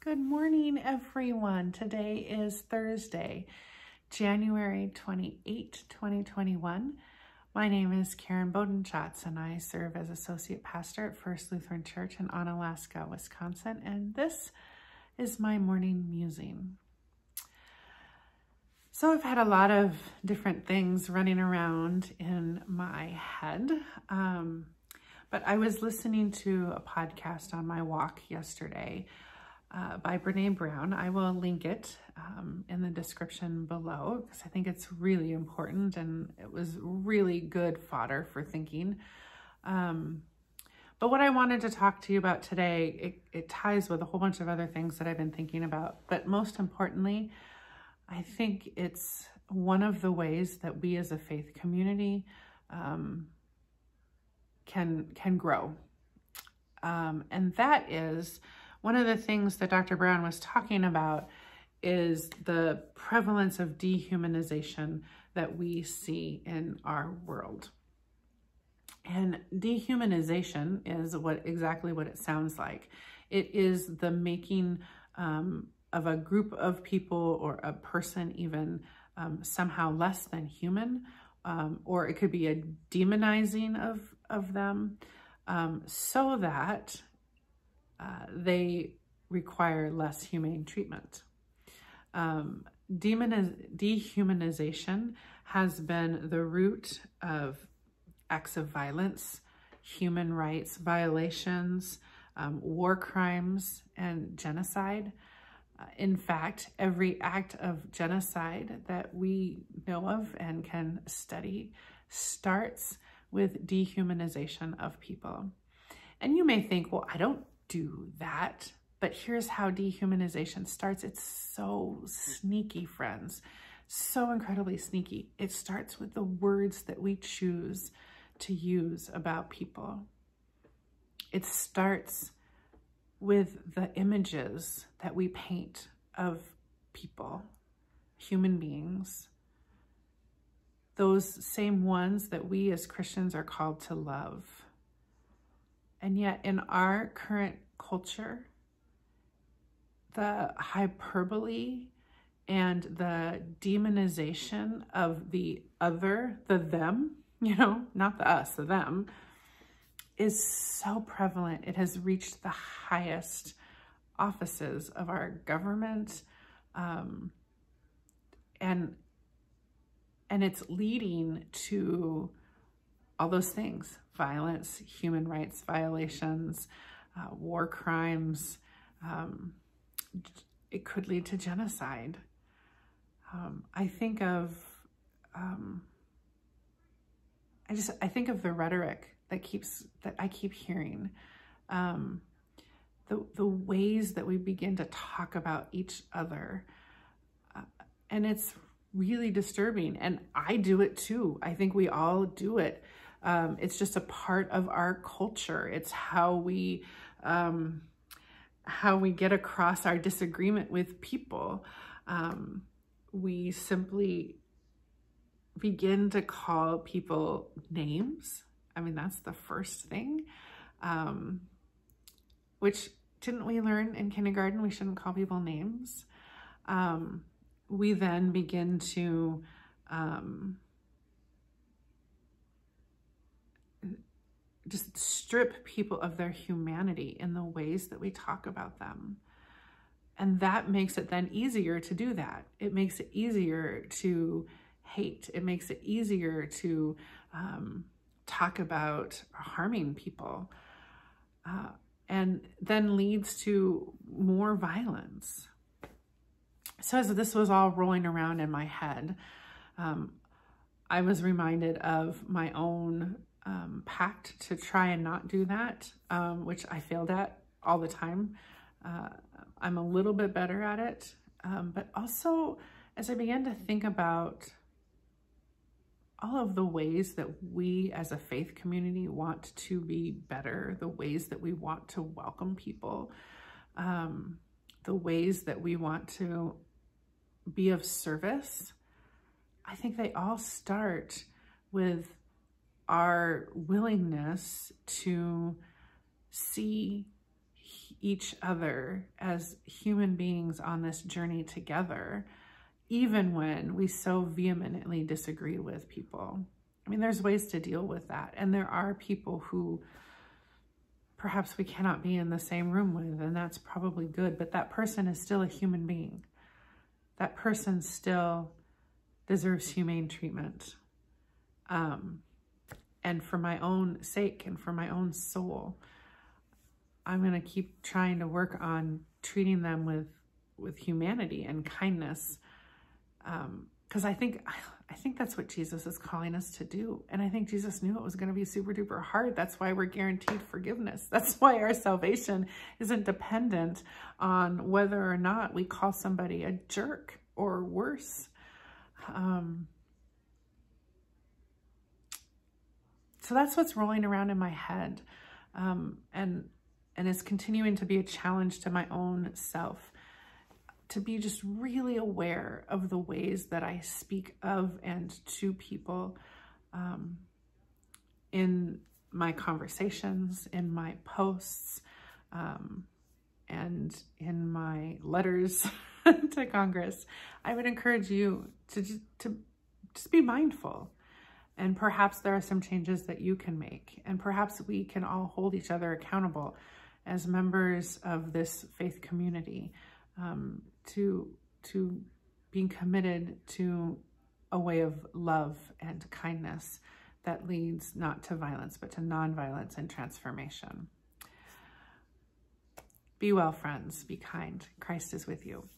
Good morning, everyone. Today is Thursday, January 28, 2021. My name is Karen Bodenschatz, and I serve as Associate Pastor at First Lutheran Church in Onalaska, Wisconsin, and this is my morning musing. So I've had a lot of different things running around in my head, but I was listening to a podcast on my walk yesterday by Brene Brown. I will link it in the description below because I think it's really important and it was really good fodder for thinking. But what I wanted to talk to you about today, it ties with a whole bunch of other things that I've been thinking about. But most importantly, I think it's one of the ways that we as a faith community can grow. And that is one of the things that Dr. Brown was talking about is the prevalence of dehumanization that we see in our world. And dehumanization is exactly what it sounds like. It is the making of a group of people or a person even somehow less than human, or it could be a demonizing of them so that they require less humane treatment. Dehumanization has been the root of acts of violence, human rights violations, war crimes, and genocide. In fact, every act of genocide that we know of and can study starts with dehumanization of people. And you may think, well, I don't do that, but here's how dehumanization starts. It's so sneaky, friends, so incredibly sneaky. It starts with the words that we choose to use about people. It starts with the images that we paint of people, human beings, those same ones that we as Christians are called to love. And yet in our current culture, the hyperbole and the demonization of the other, the them, not the us, the them, is so prevalent. It has reached the highest offices of our government, and it's leading to all those things: violence, human rights violations, war crimes. It could lead to genocide. I think of the rhetoric that I keep hearing, the ways that we begin to talk about each other, and it's really disturbing. And I do it too. I think we all do it. It's just a part of our culture. It's how we get across our disagreement with people. We simply begin to call people names. I mean, that's the first thing, which didn't we learn in kindergarten? We shouldn't call people names. We then begin to just strip people of their humanity in the ways that we talk about them. And that makes it then easier to do that. It makes it easier to hate. It makes it easier to talk about harming people, and then leads to more violence. So as this was all rolling around in my head, I was reminded of my own pact to try and not do that, which I failed at all the time. I'm a little bit better at it, but also as I began to think about all of the ways that we as a faith community want to be better, the ways that we want to welcome people, the ways that we want to be of service, I think they all start with our willingness to see each other as human beings on this journey together, even when we so vehemently disagree with people. I mean, there's ways to deal with that. And there are people who perhaps we cannot be in the same room with, and that's probably good, but that person is still a human being. That person still deserves humane treatment. And for my own sake and for my own soul, I'm going to keep trying to work on treating them with humanity and kindness. Because I think that's what Jesus is calling us to do. And I think Jesus knew it was going to be super duper hard. That's why we're guaranteed forgiveness. That's why our salvation isn't dependent on whether or not we call somebody a jerk or worse. So that's what's rolling around in my head, and is continuing to be a challenge to my own self, to be just really aware of the ways that I speak of and to people in my conversations, in my posts, and in my letters to Congress. I would encourage you to just be mindful. And perhaps there are some changes that you can make. And perhaps we can all hold each other accountable as members of this faith community, to being committed to a way of love and kindness that leads not to violence, but to nonviolence and transformation. Be well, friends. Be kind. Christ is with you.